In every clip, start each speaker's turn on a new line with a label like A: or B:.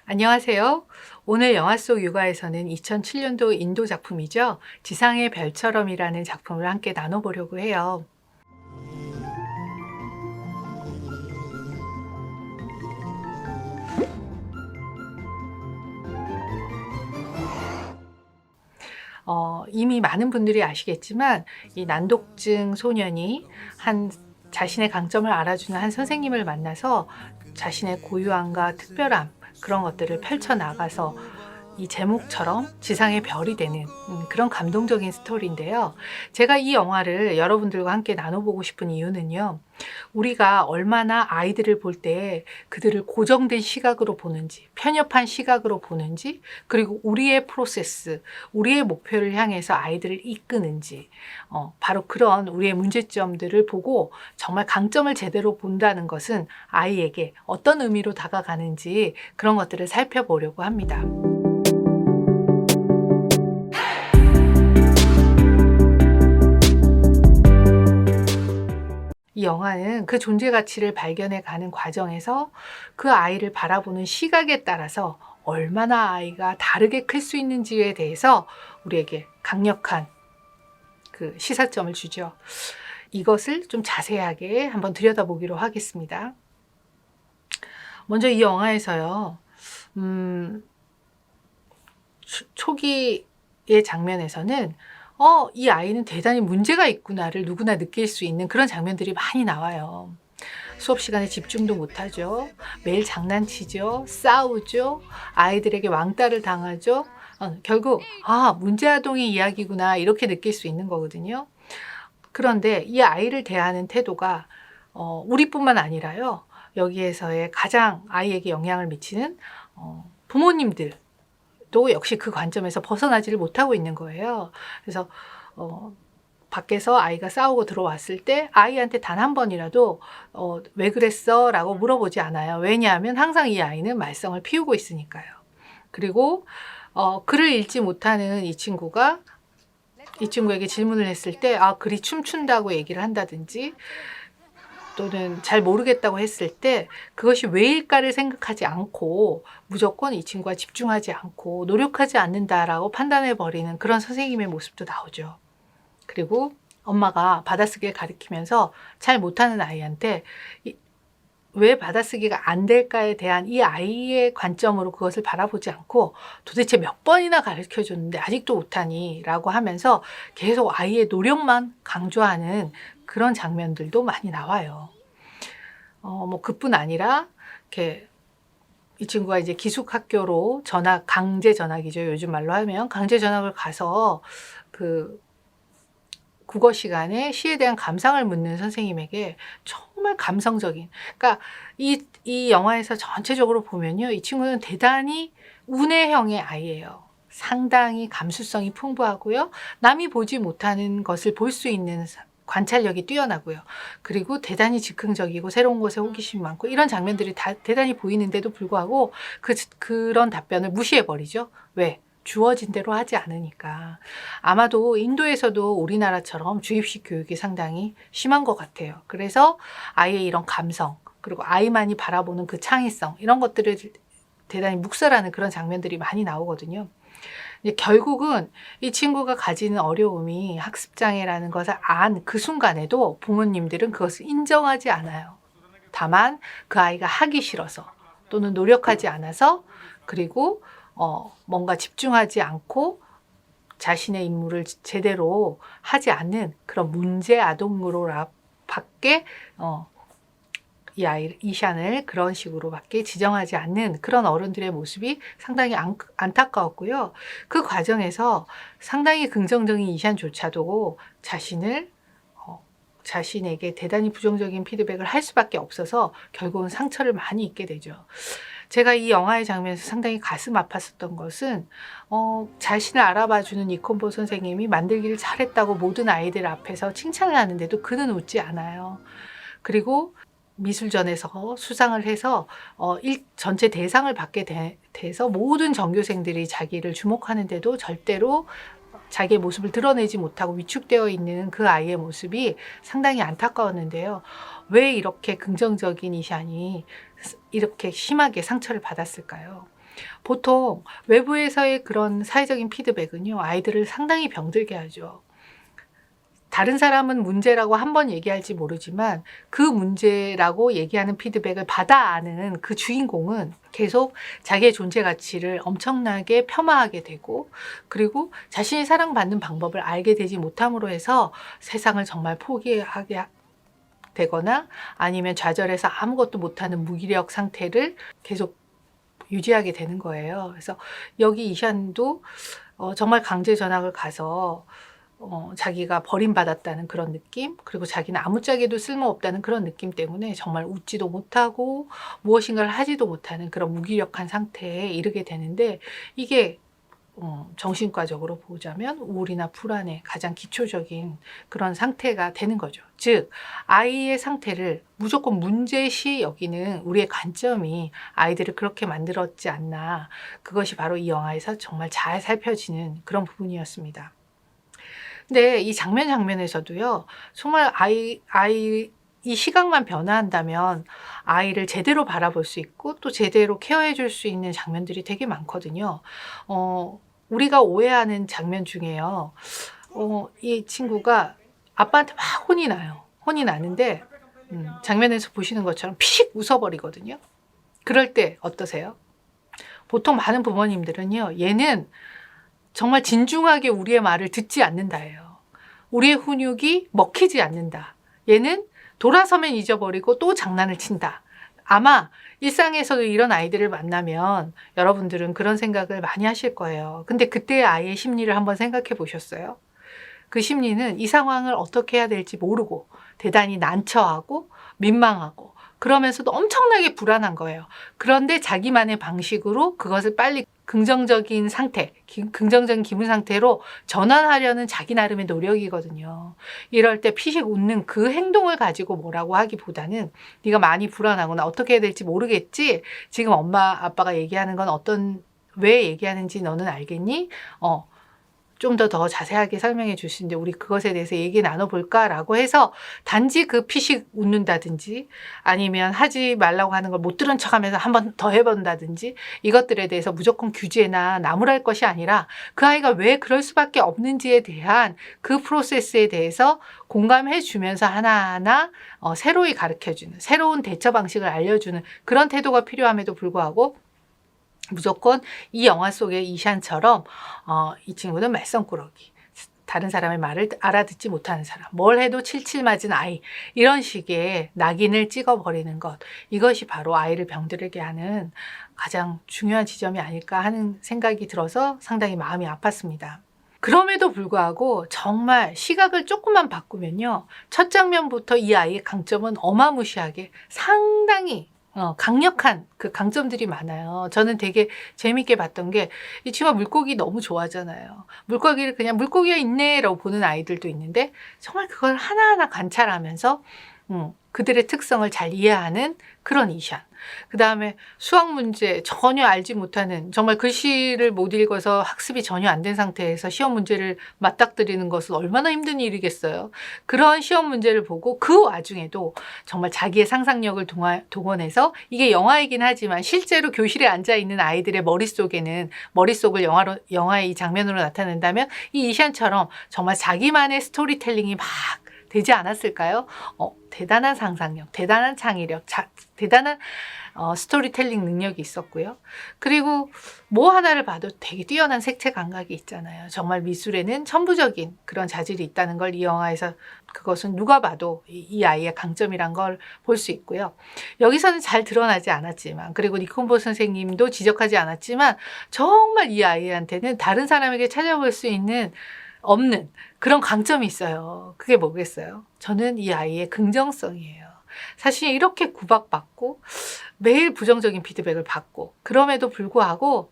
A: 안녕하세요. 오늘 영화 속 육아에서는 2007년도 인도 작품이죠. 지상의 별처럼이라는 작품을 함께 나눠보려고 해요. 이미 많은 분들이 아시겠지만 이 난독증 소년이 자신의 강점을 알아주는 한 선생님을 만나서 자신의 고유함과 특별함 그런 것들을 펼쳐나가서 이 제목처럼 지상의 별이 되는 그런 감동적인 스토리인데요. 제가 이 영화를 여러분들과 함께 나눠보고 싶은 이유는요. 우리가 얼마나 아이들을 볼 때 그들을 고정된 시각으로 보는지, 편협한 시각으로 보는지, 그리고 우리의 프로세스, 우리의 목표를 향해서 아이들을 이끄는지, 바로 그런 우리의 문제점들을 보고 정말 강점을 제대로 본다는 것은 아이에게 어떤 의미로 다가가는지 그런 것들을 살펴보려고 합니다. 이 영화는 그 존재 가치를 발견해 가는 과정에서 그 아이를 바라보는 시각에 따라서 얼마나 아이가 다르게 클 수 있는지에 대해서 우리에게 강력한 그 시사점을 주죠. 이것을 좀 자세하게 한번 들여다보기로 하겠습니다. 먼저 이 영화에서요, 초기의 장면에서는 이 아이는 대단히 문제가 있구나를 누구나 느낄 수 있는 그런 장면들이 많이 나와요. 수업 시간에 집중도 못하죠. 매일 장난치죠. 싸우죠. 아이들에게 왕따를 당하죠. 결국 문제아동의 이야기구나 이렇게 느낄 수 있는 거거든요. 그런데 이 아이를 대하는 태도가 우리뿐만 아니라요. 여기에서의 가장 아이에게 영향을 미치는 부모님들 또 역시 그 관점에서 벗어나지를 못하고 있는 거예요. 그래서 밖에서 아이가 싸우고 들어왔을 때 아이한테 단 한 번이라도 왜 그랬어? 라고 물어보지 않아요. 왜냐하면 항상 이 아이는 말썽을 피우고 있으니까요. 그리고 글을 읽지 못하는 이 친구에게 질문을 했을 때 글이 춤춘다고 얘기를 한다든지 또는 잘 모르겠다고 했을 때 그것이 왜일까를 생각하지 않고 무조건 이 친구가 집중하지 않고 노력하지 않는다라고 판단해버리는 그런 선생님의 모습도 나오죠. 그리고 엄마가 받아쓰기를 가르치면서 잘 못하는 아이한테 왜 받아쓰기가 안 될까에 대한 이 아이의 관점으로 그것을 바라보지 않고 도대체 몇 번이나 가르쳐줬는데 아직도 못하니? 라고 하면서 계속 아이의 노력만 강조하는 그런 장면들도 많이 나와요. 그뿐 아니라 이렇게 이 친구가 이제 기숙학교로 강제 전학이죠. 요즘 말로 하면 강제 전학을 가서 그 국어 시간에 시에 대한 감상을 묻는 선생님에게 정말 감성적인, 그러니까 이 영화에서 전체적으로 보면요, 이 친구는 대단히 운해형의 아이예요. 상당히 감수성이 풍부하고요, 남이 보지 못하는 것을 볼 수 있는 관찰력이 뛰어나고요. 그리고 대단히 즉흥적이고 새로운 것에 호기심이 많고 이런 장면들이 다 대단히 보이는데도 불구하고 그런 답변을 무시해버리죠. 왜? 주어진 대로 하지 않으니까. 아마도 인도에서도 우리나라처럼 주입식 교육이 상당히 심한 것 같아요. 그래서 아이의 이런 감성, 그리고 아이만이 바라보는 그 창의성, 이런 것들을 대단히 묵살하는 그런 장면들이 많이 나오거든요. 결국은 이 친구가 가지는 어려움이 학습장애라는 것을 안 그 순간에도 부모님들은 그것을 인정하지 않아요. 다만 그 아이가 하기 싫어서 또는 노력하지 않아서 그리고 뭔가 집중하지 않고 자신의 임무를 제대로 하지 않는 그런 문제 아동으로 밖에 이샨을 그런 식으로밖에 지정하지 않는 그런 어른들의 모습이 상당히 안타까웠고요. 그 과정에서 상당히 긍정적인 이샨조차도 자신에게 대단히 부정적인 피드백을 할 수밖에 없어서 결국은 상처를 많이 입게 되죠. 제가 이 영화의 장면에서 상당히 가슴 아팠었던 것은 자신을 알아봐주는 이콤보 선생님이 만들기를 잘했다고 모든 아이들 앞에서 칭찬을 하는데도 그는 웃지 않아요. 그리고 미술전에서 수상을 해서 전체 대상을 받게 돼서 모든 전교생들이 자기를 주목하는데도 절대로 자기의 모습을 드러내지 못하고 위축되어 있는 그 아이의 모습이 상당히 안타까웠는데요. 왜 이렇게 긍정적인 이샨이 이렇게 심하게 상처를 받았을까요? 보통 외부에서의 그런 사회적인 피드백은요, 아이들을 상당히 병들게 하죠. 다른 사람은 문제라고 한 번 얘기할지 모르지만 그 문제라고 얘기하는 피드백을 받아 아는 그 주인공은 계속 자기의 존재 가치를 엄청나게 폄하하게 되고, 그리고 자신이 사랑받는 방법을 알게 되지 못함으로 해서 세상을 정말 포기하게 되거나 아니면 좌절해서 아무것도 못하는 무기력 상태를 계속 유지하게 되는 거예요. 그래서 여기 이샨도 정말 강제 전학을 가서 자기가 버림받았다는 그런 느낌, 그리고 자기는 아무짝에도 쓸모없다는 그런 느낌 때문에 정말 웃지도 못하고 무엇인가를 하지도 못하는 그런 무기력한 상태에 이르게 되는데, 이게 정신과적으로 보자면 우울이나 불안의 가장 기초적인 그런 상태가 되는 거죠. 즉, 아이의 상태를 무조건 문제시 여기는 우리의 관점이 아이들을 그렇게 만들었지 않나, 그것이 바로 이 영화에서 정말 잘 살펴지는 그런 부분이었습니다. 근데 이 장면에서도요, 정말 이 시각만 변화한다면 아이를 제대로 바라볼 수 있고 또 제대로 케어해 줄 수 있는 장면들이 되게 많거든요. 우리가 오해하는 장면 중에요. 이 친구가 아빠한테 막 혼이 나요. 혼이 나는데, 장면에서 보시는 것처럼 피식 웃어버리거든요. 그럴 때 어떠세요? 보통 많은 부모님들은요, 얘는 정말 진중하게 우리의 말을 듣지 않는다예요. 우리의 훈육이 먹히지 않는다. 얘는 돌아서면 잊어버리고 또 장난을 친다. 아마 일상에서도 이런 아이들을 만나면 여러분들은 그런 생각을 많이 하실 거예요. 근데 그때의 아이의 심리를 한번 생각해 보셨어요? 그 심리는 이 상황을 어떻게 해야 될지 모르고 대단히 난처하고 민망하고 그러면서도 엄청나게 불안한 거예요. 그런데 자기만의 방식으로 그것을 빨리 긍정적인 상태, 긍정적인 기분 상태로 전환하려는 자기 나름의 노력이거든요. 이럴 때 피식 웃는 그 행동을 가지고 뭐라고 하기보다는, 네가 많이 불안하구나, 어떻게 해야 될지 모르겠지, 지금 엄마 아빠가 얘기하는 건 왜 얘기하는지 너는 알겠니? 좀 더 자세하게 설명해 주시는데 우리 그것에 대해서 얘기 나눠볼까라고 해서 단지 그 피식 웃는다든지 아니면 하지 말라고 하는 걸 못 들은 척하면서 한 번 더 해본다든지, 이것들에 대해서 무조건 규제나 나무랄 것이 아니라 그 아이가 왜 그럴 수밖에 없는지에 대한 그 프로세스에 대해서 공감해 주면서 하나하나 새로이 가르쳐주는, 새로운 대처 방식을 알려주는 그런 태도가 필요함에도 불구하고 무조건 이 영화 속의 이샨처럼 이 친구는 말썽꾸러기, 다른 사람의 말을 알아듣지 못하는 사람, 뭘 해도 칠칠 맞은 아이, 이런 식의 낙인을 찍어버리는 것, 이것이 바로 아이를 병들게 하는 가장 중요한 지점이 아닐까 하는 생각이 들어서 상당히 마음이 아팠습니다. 그럼에도 불구하고 정말 시각을 조금만 바꾸면요, 첫 장면부터 이 아이의 강점은 어마무시하게 상당히 강력한 그 강점들이 많아요. 저는 되게 재밌게 봤던 게, 이 친구가 물고기 너무 좋아하잖아요. 물고기를 그냥 물고기가 있네라고 보는 아이들도 있는데, 정말 그걸 하나하나 관찰하면서 그들의 특성을 잘 이해하는 그런 이샨. 그 다음에 수학 문제 전혀 알지 못하는, 정말 글씨를 못 읽어서 학습이 전혀 안 된 상태에서 시험 문제를 맞닥뜨리는 것은 얼마나 힘든 일이겠어요. 그런 시험 문제를 보고 그 와중에도 정말 자기의 상상력을 동원해서, 이게 영화이긴 하지만 실제로 교실에 앉아 있는 아이들의 머릿속을 영화의 이 장면으로 나타낸다면 이 이샨처럼 정말 자기만의 스토리텔링이 막 되지 않았을까요? 대단한 상상력, 대단한 창의력, 대단한 스토리텔링 능력이 있었고요. 그리고 뭐 하나를 봐도 되게 뛰어난 색채 감각이 있잖아요. 정말 미술에는 천부적인 그런 자질이 있다는 걸 이 영화에서, 그것은 누가 봐도 이 아이의 강점이란 걸 볼 수 있고요. 여기서는 잘 드러나지 않았지만, 그리고 니콘보 선생님도 지적하지 않았지만, 정말 이 아이한테는 다른 사람에게 찾아볼 수 없는 그런 강점이 있어요. 그게 뭐겠어요? 저는 이 아이의 긍정성이에요. 사실 이렇게 구박받고 매일 부정적인 피드백을 받고, 그럼에도 불구하고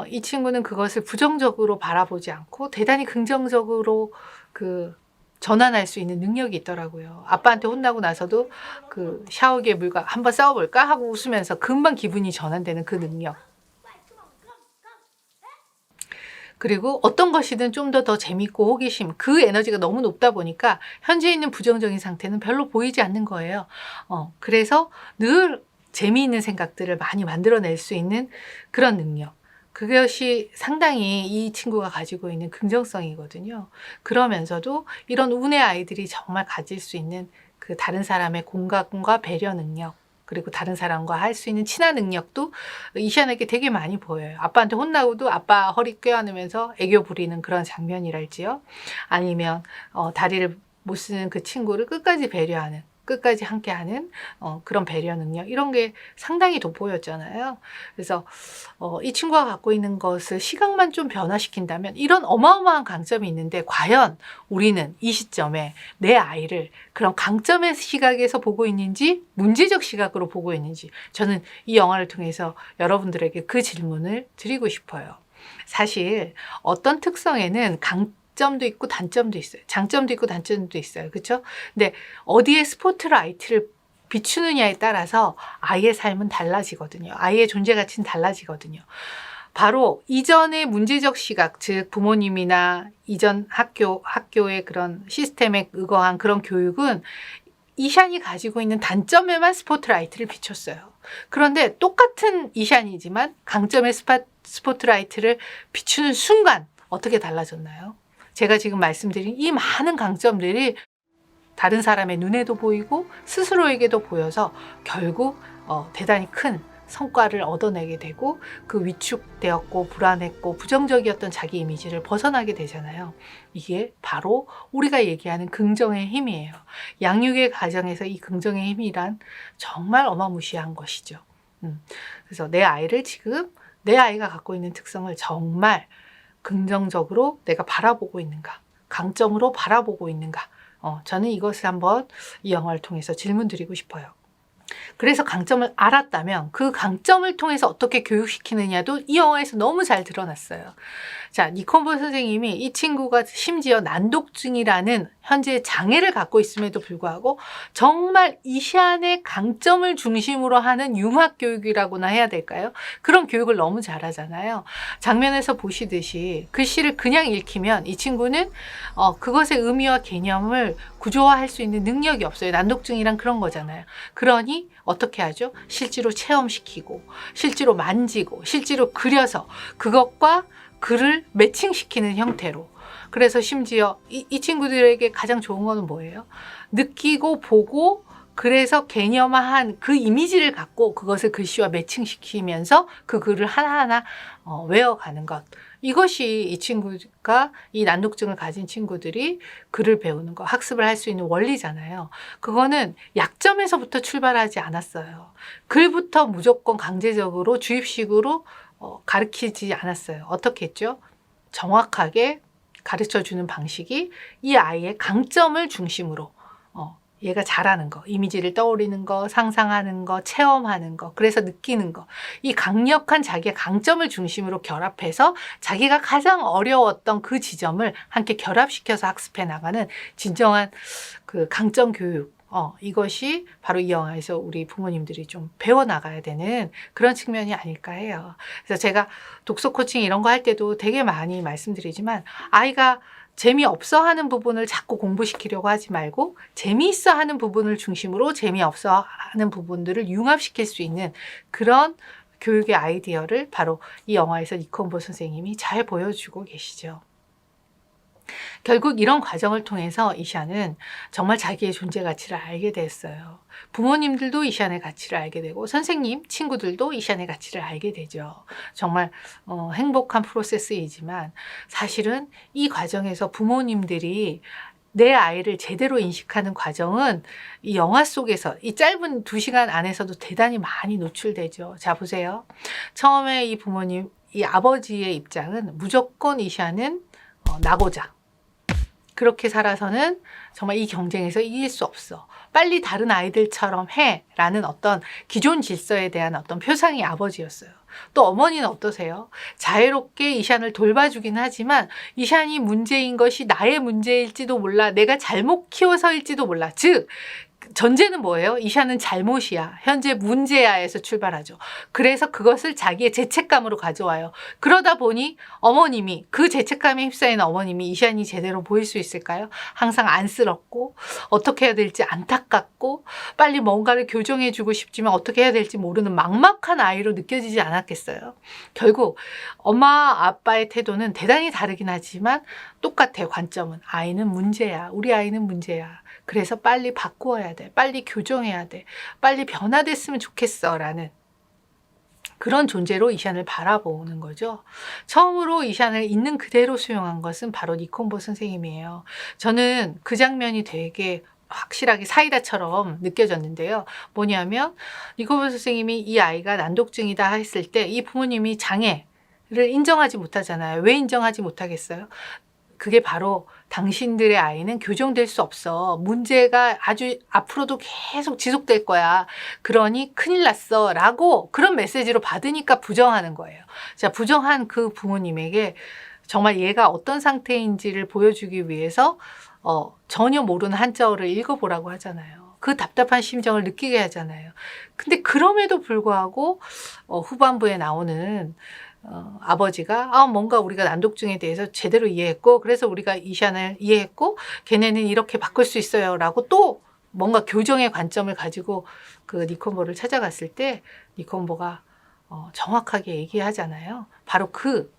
A: 이 친구는 그것을 부정적으로 바라보지 않고 대단히 긍정적으로 전환할 수 있는 능력이 있더라고요. 아빠한테 혼나고 나서도 그 샤워기에 물과 한번 싸워볼까 하고 웃으면서 금방 기분이 전환되는 그 능력. 그리고 어떤 것이든 좀 더 재밌고 호기심, 그 에너지가 너무 높다 보니까 현재 있는 부정적인 상태는 별로 보이지 않는 거예요. 그래서 늘 재미있는 생각들을 많이 만들어낼 수 있는 그런 능력. 그것이 상당히 이 친구가 가지고 있는 긍정성이거든요. 그러면서도 이런 운의 아이들이 정말 가질 수 있는 그 다른 사람의 공감과 배려 능력, 그리고 다른 사람과 할 수 있는 친화 능력도 이시안에게 되게 많이 보여요. 아빠한테 혼나고도 아빠 허리 껴안으면서 애교 부리는 그런 장면이랄지요. 아니면 다리를 못 쓰는 그 친구를 끝까지 배려하는, 끝까지 함께하는 그런 배려 능력, 이런 게 상당히 돋보였잖아요. 그래서 이 친구가 갖고 있는 것을 시각만 좀 변화시킨다면 이런 어마어마한 강점이 있는데, 과연 우리는 이 시점에 내 아이를 그런 강점의 시각에서 보고 있는지 문제적 시각으로 보고 있는지, 저는 이 영화를 통해서 여러분들에게 그 질문을 드리고 싶어요. 사실 어떤 특성에는 장점도 있고 단점도 있어요. 장점도 있고 단점도 있어요. 그렇죠? 근데 어디에 스포트라이트를 비추느냐에 따라서 아이의 삶은 달라지거든요. 아이의 존재 가치는 달라지거든요. 바로 이전의 문제적 시각, 즉 부모님이나 이전 학교의 그런 시스템에 의거한 그런 교육은 이샨이 가지고 있는 단점에만 스포트라이트를 비췄어요. 그런데 똑같은 이샨이지만 강점의 스포트라이트를 비추는 순간 어떻게 달라졌나요? 제가 지금 말씀드린 이 많은 강점들이 다른 사람의 눈에도 보이고 스스로에게도 보여서 결국 대단히 큰 성과를 얻어내게 되고, 그 위축되었고 불안했고 부정적이었던 자기 이미지를 벗어나게 되잖아요. 이게 바로 우리가 얘기하는 긍정의 힘이에요. 양육의 과정에서 이 긍정의 힘이란 정말 어마무시한 것이죠. 그래서 내 아이를 지금 내 아이가 갖고 있는 특성을 정말 긍정적으로 내가 바라보고 있는가, 강점으로 바라보고 있는가, 저는 이것을 한번 이 영화를 통해서 질문 드리고 싶어요. 그래서 강점을 알았다면 그 강점을 통해서 어떻게 교육시키느냐도 이 영화에서 너무 잘 드러났어요. 자, 니콘보 선생님이 이 친구가 심지어 난독증이라는 현재 장애를 갖고 있음에도 불구하고 정말 이시안의 강점을 중심으로 하는 융합교육이라고나 해야 될까요? 그런 교육을 너무 잘하잖아요. 장면에서 보시듯이 글씨를 그냥 읽히면 이 친구는 그것의 의미와 개념을 구조화할 수 있는 능력이 없어요. 난독증이란 그런 거잖아요. 그러니 어떻게 하죠? 실제로 체험시키고, 실제로 만지고, 실제로 그려서 그것과 글을 매칭시키는 형태로. 그래서 심지어 이 친구들에게 가장 좋은 거는 뭐예요? 느끼고 보고, 그래서 개념화한 그 이미지를 갖고 그것을 글씨와 매칭시키면서 그 글을 하나하나 외워가는 것. 이것이 이 친구가, 이 난독증을 가진 친구들이 글을 배우는 거, 학습을 할 수 있는 원리잖아요. 그거는 약점에서부터 출발하지 않았어요. 글부터 무조건 강제적으로 주입식으로 가르치지 않았어요. 어떻게 했죠? 정확하게 가르쳐주는 방식이 이 아이의 강점을 중심으로 얘가 잘하는 거, 이미지를 떠올리는 거, 상상하는 거, 체험하는 거, 그래서 느끼는 거, 이 강력한 자기의 강점을 중심으로 결합해서 자기가 가장 어려웠던 그 지점을 함께 결합시켜서 학습해 나가는 진정한 그 강점 교육, 이것이 바로 이 영화에서 우리 부모님들이 좀 배워나가야 되는 그런 측면이 아닐까 해요. 그래서 제가 독서 코칭 이런 거 할 때도 되게 많이 말씀드리지만, 아이가 재미없어 하는 부분을 자꾸 공부시키려고 하지 말고 재미있어 하는 부분을 중심으로 재미없어 하는 부분들을 융합시킬 수 있는 그런 교육의 아이디어를 바로 이 영화에서 니콘보 선생님이 잘 보여주고 계시죠. 결국 이런 과정을 통해서 이샨은 정말 자기의 존재 가치를 알게 됐어요. 부모님들도 이샨의 가치를 알게 되고 선생님, 친구들도 이샨의 가치를 알게 되죠. 정말 행복한 프로세스이지만 사실은 이 과정에서 부모님들이 내 아이를 제대로 인식하는 과정은 이 영화 속에서 이 짧은 2시간 안에서도 대단히 많이 노출되죠. 자, 보세요. 처음에 이 부모님, 이 아버지의 입장은 무조건 이샨은 나고자. 그렇게 살아서는 정말 이 경쟁에서 이길 수 없어. 빨리 다른 아이들처럼 해. 라는 어떤 기존 질서에 대한 어떤 표상이 아버지였어요. 또 어머니는 어떠세요? 자유롭게 이샨을 돌봐주긴 하지만 이샨이 문제인 것이 나의 문제일지도 몰라. 내가 잘못 키워서일지도 몰라. 즉, 전제는 뭐예요? 이샤는 잘못이야. 현재 문제야에서 출발하죠. 그래서 그것을 자기의 죄책감으로 가져와요. 그러다 보니 어머님이, 그 죄책감에 휩싸인 어머님이 이샤니 제대로 보일 수 있을까요? 항상 안쓰럽고 어떻게 해야 될지 안타깝고 빨리 뭔가를 교정해주고 싶지만 어떻게 해야 될지 모르는 막막한 아이로 느껴지지 않았겠어요? 결국 엄마 아빠의 태도는 대단히 다르긴 하지만 똑같아요. 관점은. 아이는 문제야. 우리 아이는 문제야. 그래서 빨리 바꾸어야 돼. 빨리 교정해야 돼. 빨리 변화됐으면 좋겠어. 라는 그런 존재로 이샨을 바라보는 거죠. 처음으로 이샨을 있는 그대로 수용한 것은 바로 니콤보 선생님이에요. 저는 그 장면이 되게 확실하게 사이다처럼 느껴졌는데요. 뭐냐면 니콤보 선생님이 이 아이가 난독증이다 했을 때 이 부모님이 장애를 인정하지 못하잖아요. 왜 인정하지 못하겠어요? 그게 바로 당신들의 아이는 교정될 수 없어. 문제가 아주 앞으로도 계속 지속될 거야. 그러니 큰일 났어. 라고 그런 메시지로 받으니까 부정하는 거예요. 자, 부정한 그 부모님에게 정말 얘가 어떤 상태인지를 보여주기 위해서 전혀 모르는 한자어를 읽어보라고 하잖아요. 그 답답한 심정을 느끼게 하잖아요. 근데 그럼에도 불구하고 후반부에 나오는 아버지가 뭔가 우리가 난독증에 대해서 제대로 이해했고 그래서 우리가 이샨을 이해했고 걔네는 이렇게 바꿀 수 있어요 라고 또 뭔가 교정의 관점을 가지고 그 니콤보를 찾아갔을 때 니콤보가 정확하게 얘기하잖아요. 바로 그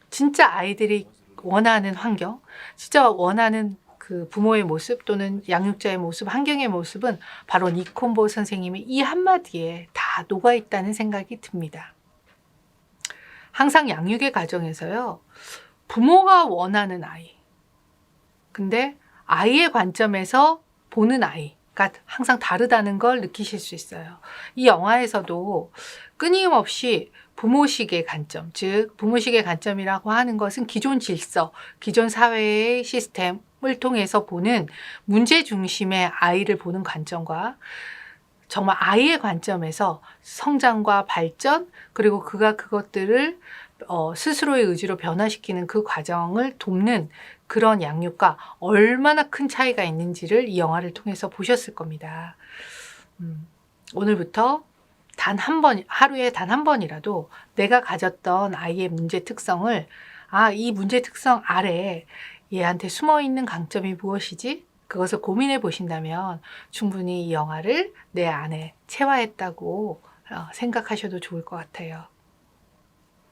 A: 진짜 아이들이 원하는 환경, 진짜 원하는 그 부모의 모습 또는 양육자의 모습, 환경의 모습은 바로 니콤보 선생님의 이 한마디에 다 녹아있다는 생각이 듭니다. 항상 양육의 과정에서요. 부모가 원하는 아이. 근데 아이의 관점에서 보는 아이가 항상 다르다는 걸 느끼실 수 있어요. 이 영화에서도 끊임없이 부모식의 관점, 즉 부모식의 관점이라고 하는 것은 기존 질서, 기존 사회의 시스템을 통해서 보는 문제 중심의 아이를 보는 관점과 정말 아이의 관점에서 성장과 발전 그리고 그가 그것들을 스스로의 의지로 변화시키는 그 과정을 돕는 그런 양육과 얼마나 큰 차이가 있는지를 이 영화를 통해서 보셨을 겁니다. 오늘부터 단 한 번, 하루에 단 한 번이라도 내가 가졌던 아이의 문제 특성을 이 문제 특성 아래 얘한테 숨어있는 강점이 무엇이지? 그것을 고민해 보신다면 충분히 이 영화를 내 안에 체화했다고 생각하셔도 좋을 것 같아요.